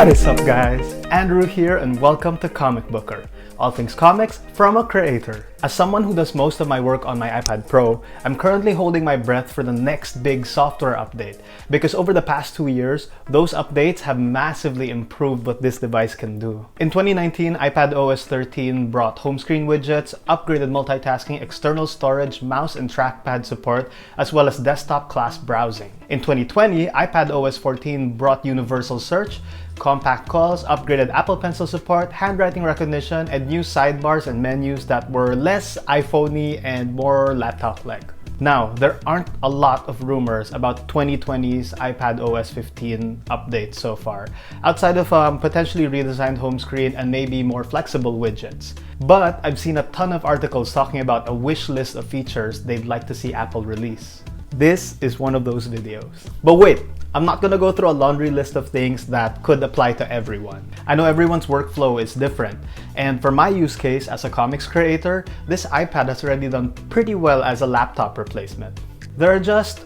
What is up, guys? Andrew here and welcome to Comicbooker, all things comics from a creator. As someone who does most of my work on my iPad Pro, I'm currently holding my breath for the next big software update because over the past 2 years, those updates have massively improved what this device can do. In 2019, iPadOS 13 brought home screen widgets, upgraded multitasking, external storage, mouse and trackpad support, as well as desktop class browsing. In 2020, iPadOS 14 brought universal search, compact calls, upgraded Apple Pencil support, handwriting recognition, and new sidebars and menus that were less iPhone-y and more laptop-like. Now, there aren't a lot of rumors about 2020's iPadOS 15 updates so far, outside of potentially redesigned home screen and maybe more flexible widgets. But I've seen a ton of articles talking about a wish list of features they'd like to see Apple release. This is one of those videos. But wait! I'm not gonna go through a laundry list of things that could apply to everyone. I know everyone's workflow is different, and for my use case as a comics creator, this iPad has already done pretty well as a laptop replacement. There are just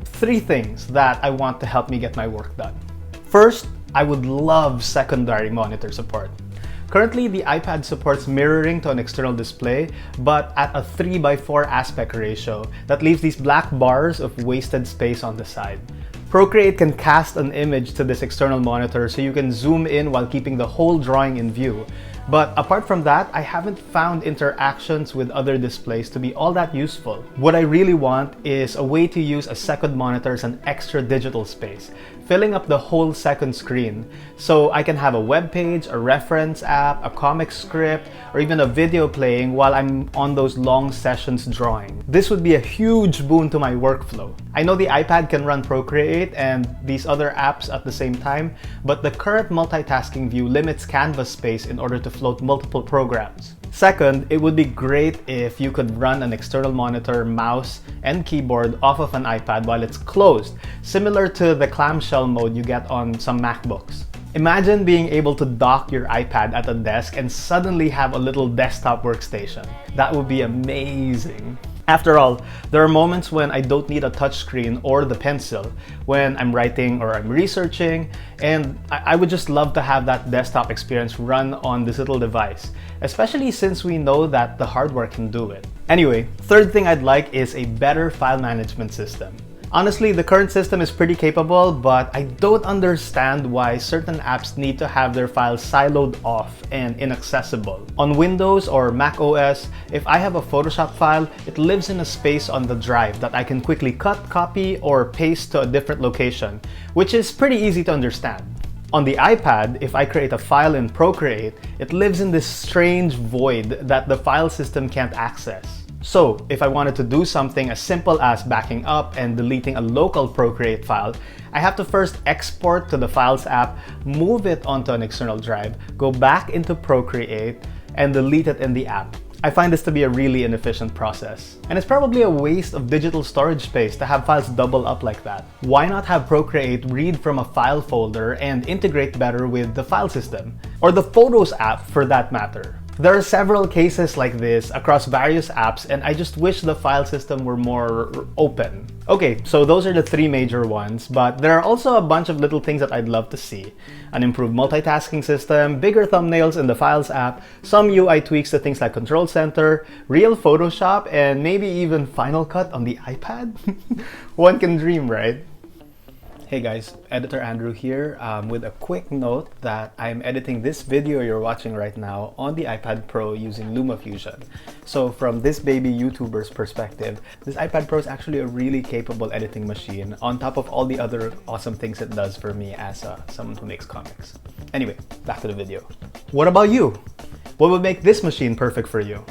3 things that I want to help me get my work done. First, I would love secondary monitor support. Currently, the iPad supports mirroring to an external display, but at a 3:4 aspect ratio that leaves these black bars of wasted space on the side. Procreate can cast an image to this external monitor so you can zoom in while keeping the whole drawing in view. But apart from that, I haven't found interactions with other displays to be all that useful. What I really want is a way to use a second monitor as an extra digital space, filling up the whole second screen. So I can have a web page, a reference app, a comic script, or even a video playing while I'm on those long sessions drawing. This would be a huge boon to my workflow. I know the iPad can run Procreate and these other apps at the same time, but the current multitasking view limits canvas space in order to float multiple programs. Second, it would be great if you could run an external monitor, mouse, and keyboard off of an iPad while it's closed, similar to the clamshell mode you get on some MacBooks. Imagine being able to dock your iPad at a desk and suddenly have a little desktop workstation. That would be amazing. After all, there are moments when I don't need a touchscreen or the pencil, when I'm writing or I'm researching, and I would just love to have that desktop experience run on this little device, especially since we know that the hardware can do it. Anyway, third thing I'd like is a better file management system. Honestly, the current system is pretty capable, but I don't understand why certain apps need to have their files siloed off and inaccessible. On Windows or Mac OS, if I have a Photoshop file, it lives in a space on the drive that I can quickly cut, copy, or paste to a different location, which is pretty easy to understand. On the iPad, if I create a file in Procreate, it lives in this strange void that the file system can't access. So, if I wanted to do something as simple as backing up and deleting a local Procreate file, I have to first export to the Files app, move it onto an external drive, go back into Procreate, and delete it in the app. I find this to be a really inefficient process. And it's probably a waste of digital storage space to have files double up like that. Why not have Procreate read from a file folder and integrate better with the file system? Or the Photos app for that matter. There are several cases like this across various apps, and I just wish the file system were more open. Okay, so those are the 3 major ones, but there are also a bunch of little things that I'd love to see. An improved multitasking system, bigger thumbnails in the Files app, some UI tweaks to things like Control Center, real Photoshop, and maybe even Final Cut on the iPad? One can dream, right? Hey guys, Editor Andrew here with a quick note that I'm editing this video you're watching right now on the iPad Pro using LumaFusion. So from this baby YouTuber's perspective, this iPad Pro is actually a really capable editing machine on top of all the other awesome things it does for me as someone who makes comics. Anyway, back to the video. What about you? What would make this machine perfect for you?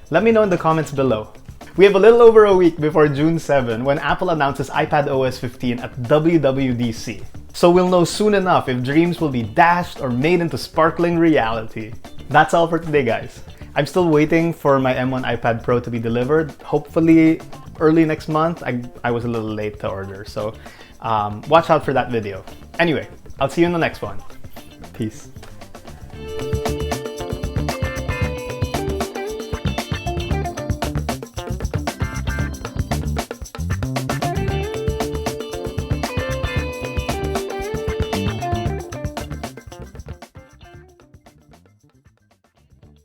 Let me know in the comments below. We have a little over a week before June 7 when Apple announces iPadOS 15 at WWDC. So we'll know soon enough if dreams will be dashed or made into sparkling reality. That's all for today, guys. I'm still waiting for my M1 iPad Pro to be delivered. Hopefully early next month. I was a little late to order, so watch out for that video. Anyway, I'll see you in the next one. Peace.